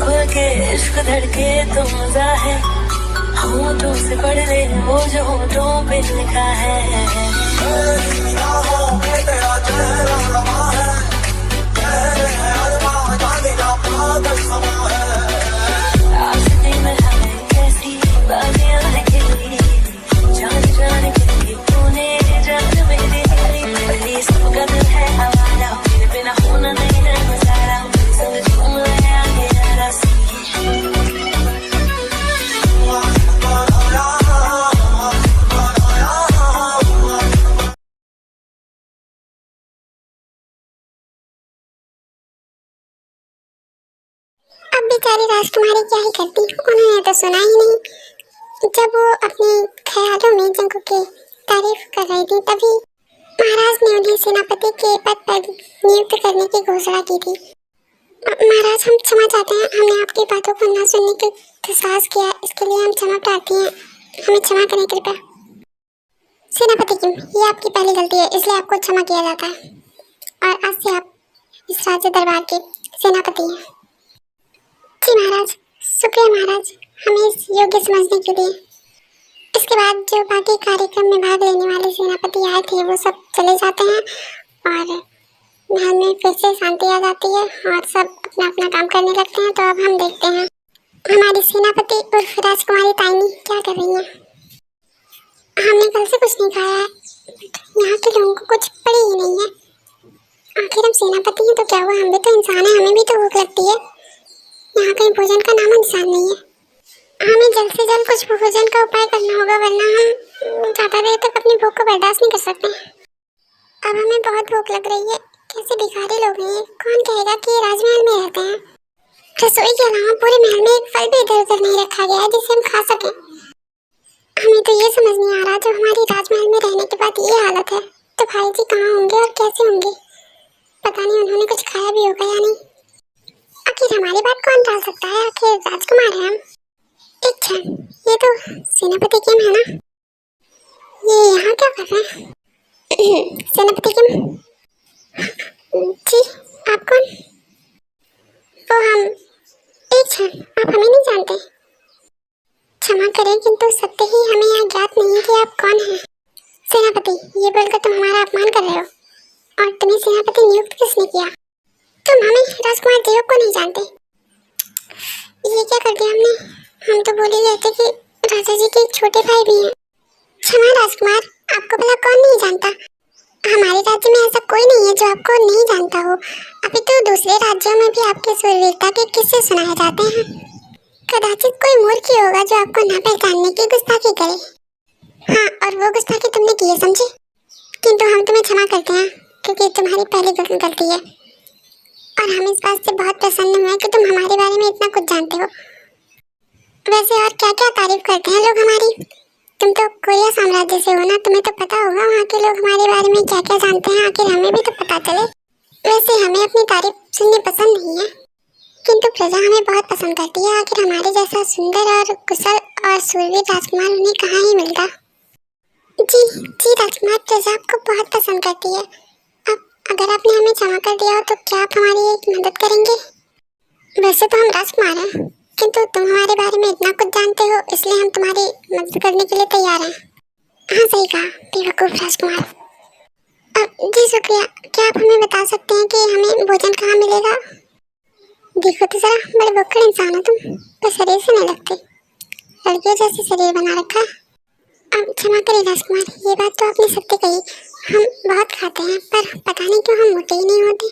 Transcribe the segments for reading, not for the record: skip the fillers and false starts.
खुल के इश्क धड़के तो मजा है, होठों से पढ़ ले वो जो होठों पे लिखा है। आशिकी में हमें कैसी बाजियां निकली, जान जान के तूने जान मेरी पहली सबका दिल है हमारा, मेरे बिना होना नहीं है गुजारा, संग झूम ले आगे यारा सी। अब बेचारी राजकुमारी क्या ही करती, उन्होंने तो सुना ही नहीं। जब वो अपने ख्यालों में जंगू की तारीफ कर रही थी, तभी महाराज ने उन्हें सेनापति के पद पर नियुक्त करने की घोषणा की थी। महाराज, हम क्षमा चाहते हैं, हमने आपकी बातों को न सुनने के दुस्साहस किया, इसके लिए हम क्षमा प्रार्थी हैं, हमें क्षमा करें कृपया। सेनापति किम, ये आपकी पहली गलती है, इसलिए आपको क्षमा किया जाता है और आज से आप इस राज्य दरबार के सेनापति हैं। जी महाराज, शुक्रिया महाराज, हमें इस योग्य समझने के लिए। इसके बाद जो बाकी कार्यक्रम में भाग लेने वाले सेनापति आए थे वो सब चले जाते हैं और महल में फिर से शांति आ जाती है और सब अपना अपना काम करने लगते हैं। तो अब हम देखते हैं हमारी सेनापति उर्फ राजकुमारी ताइनी क्या कर रही है। हमने कल से कुछ नहीं खाया है, यहाँ के लोगों को कुछ पड़ी ही नहीं है। आखिर हम सेनापति हैं तो क्या हुआ, हम भी तो इंसान हैं, हमें भी तो भूख लगती है। यहाँ कहीं भोजन का नाम निशान नहीं है। हमें जल्द से जल्द कुछ भोजन का उपाय करना होगा, वरना हम ज़्यादा देर तक अपनी भूख को बर्दाश्त नहीं कर सकते। अब हमें बहुत भूख लग रही है। कैसे भिखारी लोग हैं, कौन कहेगा कि राजमहल में रहते हैं। रसोई के अलावा पूरे महल में एक फल भी इधर उधर नहीं रखा गया है जिसे हम खा सकें। हमें तो ये समझ नहीं आ रहा, जब हमारी राजमहल में रहने के बाद ये हालत है तो भाई जी कहाँ होंगे और कैसे होंगे। पता नहीं उन्होंने कुछ खाया भी होगा या नहीं। आखिर हमारी बात कौन टाल सकता है, आखिर राजकुमार है हम। एक क्षण, ये तो सेनापति किम है ना, ये यहाँ क्या कर रहे हैं। सेनापति किम जी, आप कौन? वो हम। एक क्षण, आप हमें नहीं जानते। क्षमा करें किंतु सत्य ही हमें यहाँ ज्ञात नहीं है कि आप कौन हैं। सेनापति, ये बोलकर तुम हमारा अपमान कर रहे हो, और तुम्हें सेनापति नियुक्त किसने किया? तुम हमें राजकुमार देव को नहीं जानते। ये क्या कर दिया हमने? हम तो बोल ही रहे थे कि राजा जी के छोटे भाई भी हैं। क्षमा राजकुमार, आपको भला कौन नहीं जानता? हमारे राज्य में ऐसा कोई नहीं है जो आपको नहीं जानता हो। अभी तो दूसरे राज्यों में भी आपके सूरवीरता के किस्से सुनाए जाते हैं। कदाचित कोई मूर्ख ही होगा जो आपको न पहचानने की गुस्ताखी करे। हाँ, और वो गुस्ताखी तुमने की है, समझे? किंतु हम तुम्हें क्षमा करते हैं क्योंकि तुम्हारी पहली गलती है और हम इस बात से बहुत प्रसन्न हुए कि तुम हमारे बारे में इतना कुछ जानते हो। वैसे और क्या क्या तारीफ करते हैं लोग हमारी। तुम तो कोरिया साम्राज्य से हो ना, तुम्हें तो पता होगा वहाँ के लोग हमारे बारे में क्या क्या जानते हैं। आखिर हमें भी तो पता चले। वैसे हमें अपनी तारीफ सुननी पसंद नहीं है, किंतु प्रजा हमें बहुत पसंद करती है। आखिर हमारे जैसा सुंदर और कुशल और सूरवीर राजकुमार उन्हें कहाँ ही मिलता। जी जी राजकुमार, प्रजा आपको बहुत पसंद करती है। अब अगर आपने हमें क्षमा कर दिया हो तो क्या आप हमारी एक मदद करेंगे? वैसे तो हम राजकुमार हैं, किंतु तुम हमारे बारे में इतना कुछ जानते हो, इसलिए हम तुम्हारी मदद करने के लिए तैयार हैं। हाँ सही कहा बेवकूफ राजकुमार। जी शुक्रिया। क्या आप हमें बता सकते हैं कि हमें भोजन कहाँ मिलेगा? देखो तो जरा, बड़े बक्कड़ इंसान हो तुम, तो शरीर से नहीं लगते, लड़कियों जैसे शरीर बना रखा। अब क्षमा करें राजकुमार, ये बात तो आपने सत्य कही, हम बहुत खाते हैं पर पता नहीं क्यों हम मोटे ही नहीं होते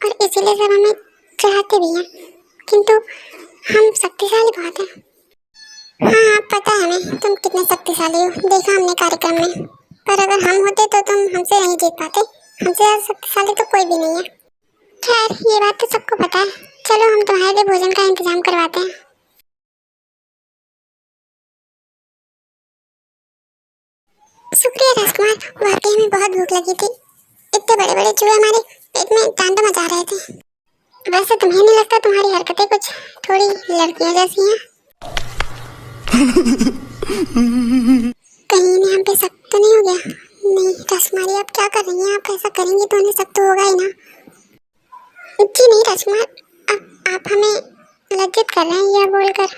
और इसीलिए सब हमें चढ़ाते भी हैं, किंतु हम शक्तिशाली बहुत हैं। हाँ पता है हमें तुम कितने शक्तिशाली हो, देखा हमने कार्यक्रम में। पर अगर हम होते तो तुम हमसे नहीं जीत पाते, हमसे ज़्यादा शक्तिशाली तो कोई भी नहीं है। खैर ये बात तो सबको पता है, चलो हम तुम्हारे लिए भोजन का इंतजाम करवाते हैं। शुक्रिया राजकुमार, वाकई में बहुत भूख लगी थी। इतने बड़े बड़े चूहे हमारे पेट में तांडव मचा रहे थे। वैसे तुम्हें नहीं लगता तुम्हारी हरकतें कुछ थोड़ी लड़कियों जैसी हैं? कहीं इन्हें हम पे शक तो नहीं हो गया? नहीं राजकुमारी, आप क्या कर रही हैं? आप ऐसा करेंगी तो उन्हें शक तो होगा ही ना। जी नहीं राजकुमार, आप हमें लज्जित कर रहे हैं यह बोलकर।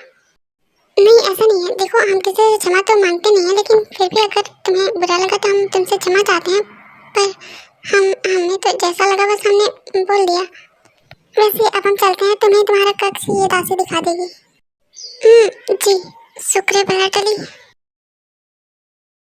नहीं ऐसा नहीं है, देखो हम किसी से क्षमा तो मांगते नहीं है, लेकिन फिर भी अगर तुम्हें बुरा लगा तो हम तुमसे क्षमा चाहते हैं। पर हमें तो जैसा लगा बस हमने बोल दिया। वैसे अब हम चलते हैं, तुम्हें तुम्हारा कक्ष ये दासी दिखा देगी। जी शुक्र है भला टली।